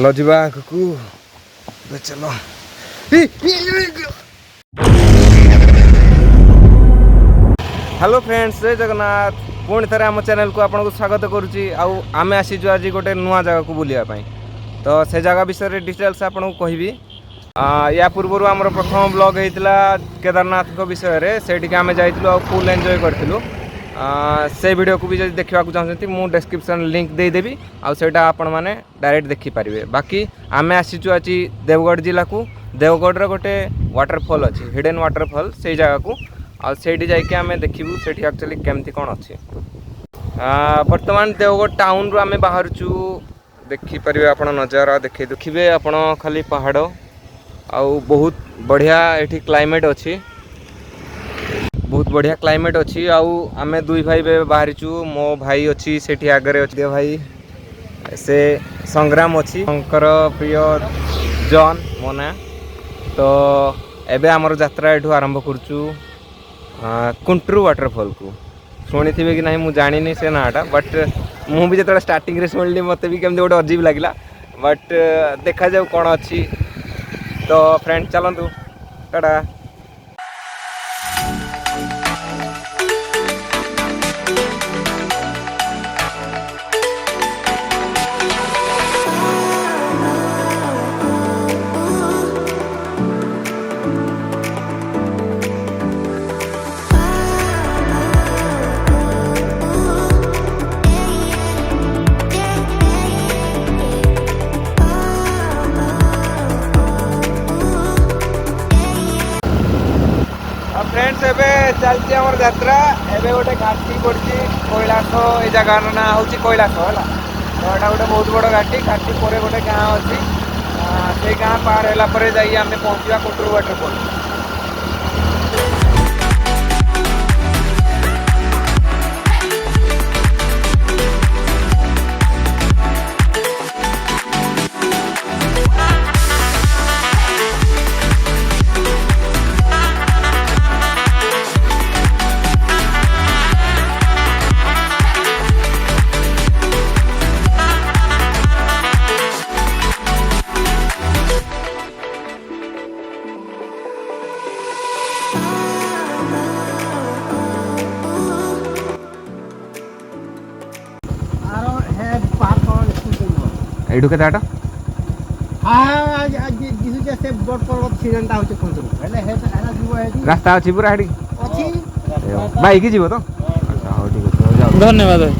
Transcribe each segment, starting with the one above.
चलो जीवा आगकू चलो। हेलो फ्रेंड्स, जय जगन्नाथ। पुणी थे आम चैनल को आपको स्वागत करुच्ची। आम आसीचु आज गोटे नुआ जगह को बुलायापाई, तो से जगह विषय डिटेल्स आपको कहबी। या पूर्व आमर प्रथम ब्लॉग होता केदारनाथ विषय में, से आम जाइलु फुल एंजॉय करूँ। से वीडियो को भी जब देखा चाहते मुझे डिस्क्रिप्शन लिंक देदेवी, आईटा आपण मैंने डायरेक्ट देखिपारे। बाकी आम आसीचु आज देवगढ़ जिला को। देवगढ़ गोटे वाटरफॉल अच्छी, हिडन वाटरफॉल, से जगह को आठी जामें देखू से एक्चुअली केमती कौन अच्छी। बर्तमान देवगढ़ टाउन रू आम बाहर देखिपारे। आप नजारा देखिए आप खाली पहाड़ आउ बहुत बढ़िया ये क्लाइमेट अच्छी, बहुत बढ़िया क्लाइमेट अच्छी। आम दुई भाई बाहरी चु। मो भाई अच्छी से आगे अच्छे भाई से संग्राम अच्छी, शंकर प्रिय जॉन मो ना। तो एबे आमर यात्रा एठू आरंभ करुचु कुंट्रू वाटरफॉल को। शुणी थे कि ना मुझे जानी से नाटा, बट मुझे भी जो स्टार्टिंग रे शुणिली मत भी केमती गोटे अजीब लगे, बट देखा जाऊ कौन अच्छी। तो फ्रेंड चलतु टाटा। फ्रेंड्स एवं चलती आम यात्रा। एवं गोटे घाटी पड़ी कैलाश, ये जगार ना हूँ कैलाश है। तो यहाँ गोटे बहुत बड़ घाटी, घाटी पर गोटे गाँ अच्छी। से गाँ पार होगा जाइए आम पहुँचा कुंट्रू वाटरफॉल। एडू के दाटा रास्ता अच्छी पूरा हेडी बाइक जीव तो। धन्यवाद।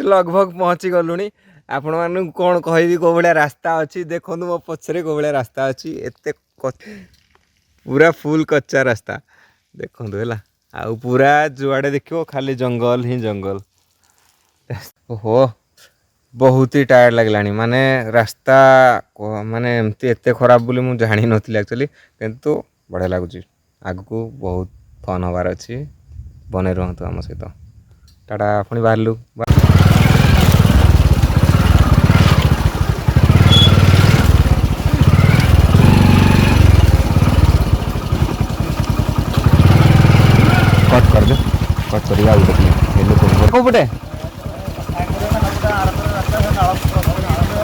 लगभग पहुँची गलुणी। आपण मानू कौन कहबी को भाया रास्ता अच्छी। देखो मो पछरे को भाया रास्ता अच्छी, एते पूरा फुल कच्चा रास्ता देखो है। आउ पूरा जुआड़े देखो खाली जंगल ही जंगल। ओहो बहुत ही टायर्ड लगला। माने रास्ता माने एमती एते खराब बोली मुझे जानी नथिली एक्चुअली, किंतु बढ़िया लगुच। आगू बहुत फन हबार अच्छी। बने रुहतु आम सहित। टाटा पुणी बाहरलु। कट कर दे, कट कर कोपटे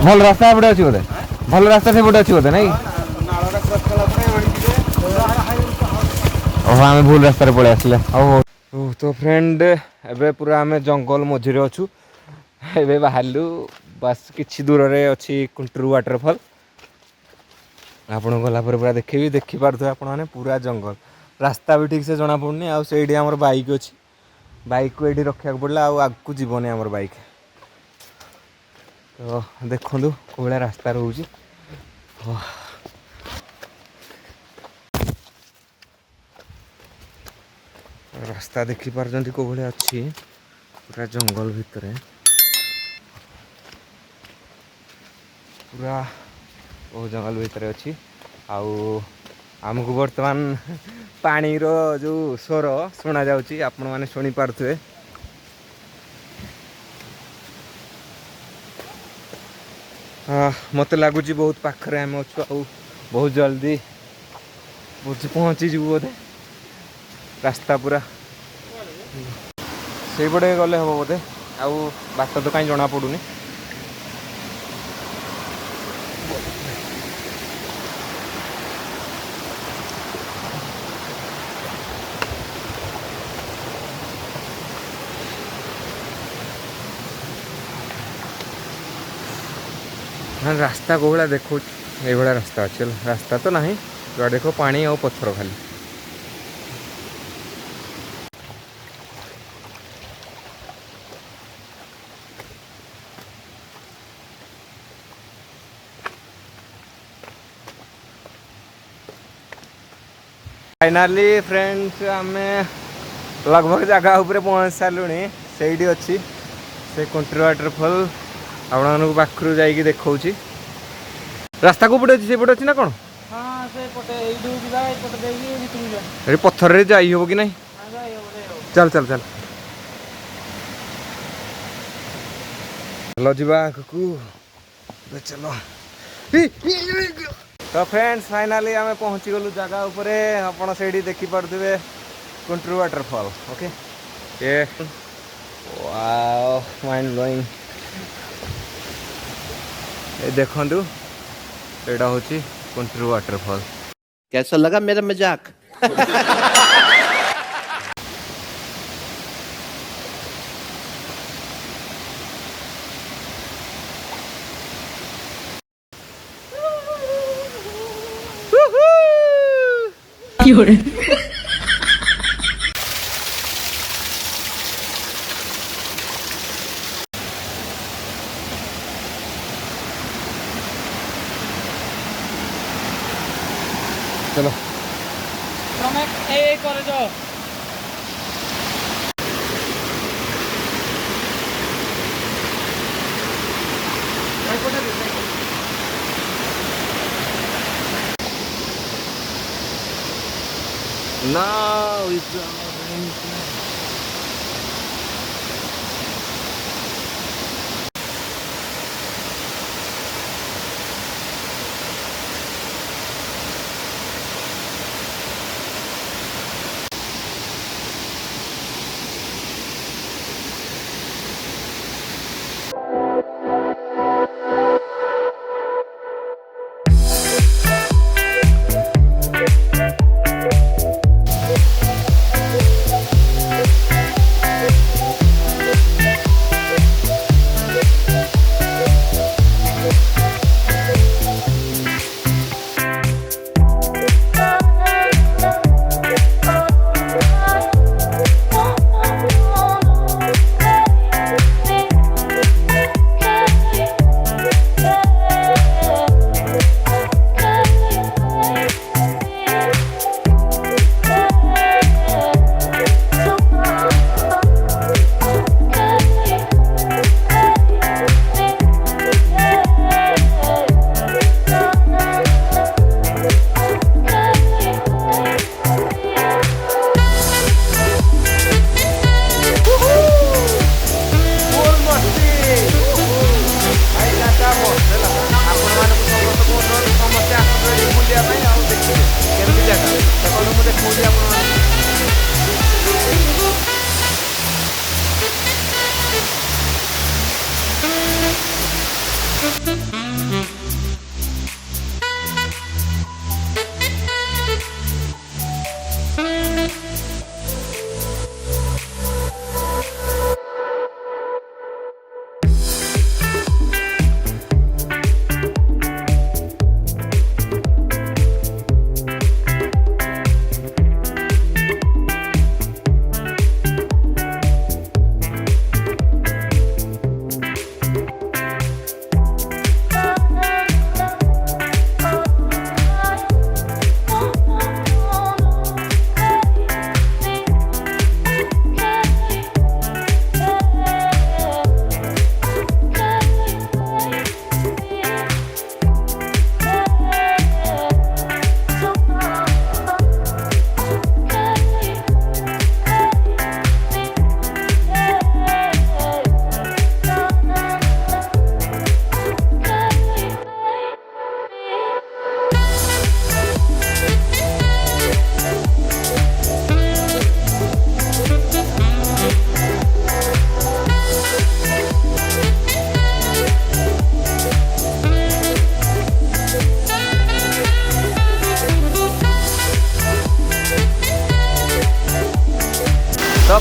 भल रास्ता एपटे अच्छी बोधे, भल रास्ता से पटे अच्छी बोधे नाई। ओह आम भूल रास्तार पलि आसले। तो फ्रेंड एबे पूरा आम जंगल मझे अच्छु। एबे बाहरलु बस किछि दूर रे अच्छी कुंट्रू वाटरफॉल। ଆପଣ ଗଲା ପରେ ପୁରା ଦେଖେଇବି, ଦେଖିପାରୁଥିବେ ଆପଣମାନେ पूरा जंगल। रास्ता भी ठीक से जना पड़ुनी। आउ सेठी हमर बाइक अछि, बाइक को एठी रखिया पड़ला। आउ आगु जीवनी हमर बाइक। तो देखंदु कोबळा रास्ता रहउची। रास्ता देखि पारजंती कोबळे अछि, पूरा जंगल भितरे पूरा ओ जंगल भितरे अछि। आउ आमको वर्तमान पानी रो जो स्वर सुना जाउची, आपण माने सुनी पारथुए। मत लगुच बहुत पाखरे आम अच्छु, आउ बहुत जल्दी पहुँची जीव बोधे। रास्ता पूरा से पटे गले हम बोधे, आउ बाट तो कहीं जना पड़ुनी। हाँ रास्ता को भाया देखो, ये भाया रास्ता अच्छे, रास्ता तो नहीं जो देखो पानी और पत्थर खाली। फाइनाली फ्रेंड्स आम लगभग जगह उपरे पहुँच सारूँ। से अच्छी से कंट्री वाटरफॉल आपण पाखु जाकि देखा। रास्ता को पटे से पटे अच्छी ना कौन? हाँ से पटे एडू जिबा ए पटे देगी भितरु जा। अरे पत्थर रे जाई हो कि नहीं? हां जाई हो। चल चल चल चलो जीवा कुकु चलो। तो फ्रेंड्स फाइनाली आम पहुँची गलु जगह उपरे। आपण से देखि पारथुवे कुंट्रू वाटरफॉल। ओके ये वाओ माइंड ब्लोइंग। ये देखंतु एटा होची कुंट्रू वाटरफॉल। कैसा लगा मेरा मजाक? चलो તમે એ કરો છો now it's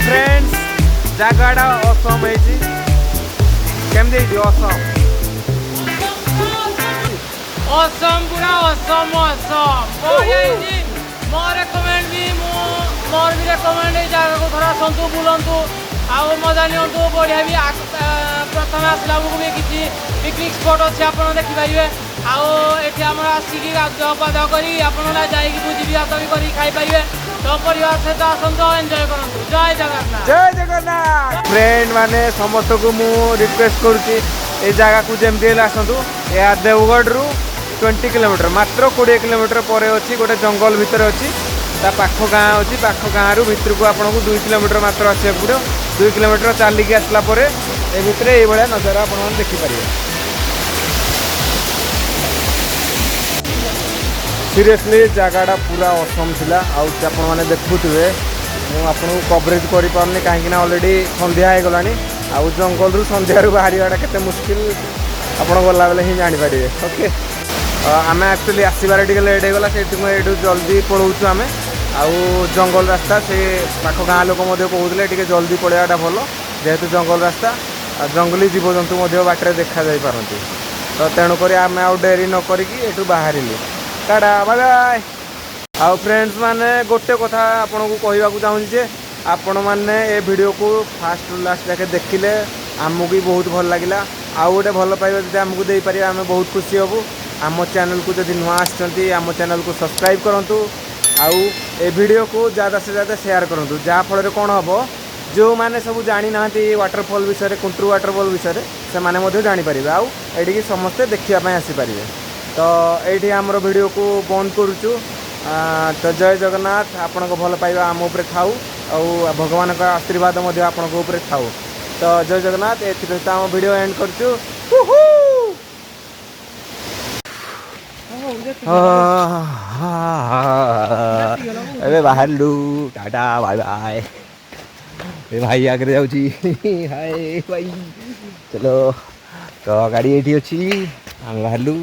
फ्रेंड्स जगह असम केमती असम असम पूरा असम असम मोर रेकमेंड भी मोर भी रेकमेंड ये जगह को थोड़ा सतु बुलतु आउ मजा नियंतु बढ़िया भी प्रथम आसला भी किसी पिकनिक स्पॉट अच्छे आप देखिपारे आठ आम आसिक गाधुआपाध कर भोजी भात भी कर खाईपारे तो परिवार सहित आसतु एंजॉय करूँ जय जगन्नाथ जय जगन्नाथ फ्रेंड माने समस्त को मु रिक्वेस्ट करुच्ची ए जगह को जमती आसतु या देवगढ़ रु 20 किलोमीटर मात्र 20 किलोमीटर पर अच्छी गोटे जंगल भितर अच्छी पाख गाँ अच्छी पाख गाँ रु भितर को आपको 2 किलोमीटर मात्र आसवाक पड़ो 2 किलोमीटर चलिकी आसला भितर ये नजारा आप देखिपारे सीरियसली जगहटा पूरा असम थिला आपने देखुवे मुझे कवरेज कर पारनी कहीं ऑलरेडी संध्या हो गलानी आउ जंगल रु संध्या बाहर केते मुश्किल आप गला बेले ही जानीपारे ओके आम एक्चुअली आसबार टे लेट होगा से जल्दी पलाऊँ आम आउ जंगल रास्ता से पाख गाँ लोक कहते जल्दी पलैवाटा भल जेहेतु जंगल रास्ता जंगली जीवजंतु बाटर देखा जा पारती तो तेणुक आम आउ डेरी नक बाहर टाटा बाय बाय आउ फ्रेंड्स माने गोटे कथा आपन को कहवाक चाहूँगी आपण मैंने ये वीडियो को फास्ट लास्ट जाके देखिले आमको भी बहुत भल लगे आउ गोटे भल पाइबा जब आमको दे पारे आम बहुत खुशी हबू आम चैनल को जब नुआ आम चैनल को सब्सक्राइब करूँ आउ ए वीडियो को ज़्यादा से ज़्यादा शेयर करूँ जहाँफल कौन हम जो मैंने सब जानी ना वाटरफॉल विषय कुंट्रू वाटरफॉल विषय से मैंने जानीपर आउ ये समस्ते देखापी आसीपारे तो ये आमर वीडियो को बंद करुचु तो जय जगन्नाथ आपण को भल पाइबा आम उपर थाऊ और भगवान का आशीर्वाद आपण उपर थाऊ तो जय जगन्नाथ ये सहित आम वीडियो एंड करुचु अबे बाहर लू टाटा बाय बाय भाई आगे जाऊँगी हाय भाई चलो तो गाड़ी ये अच्छी आम बाहर लू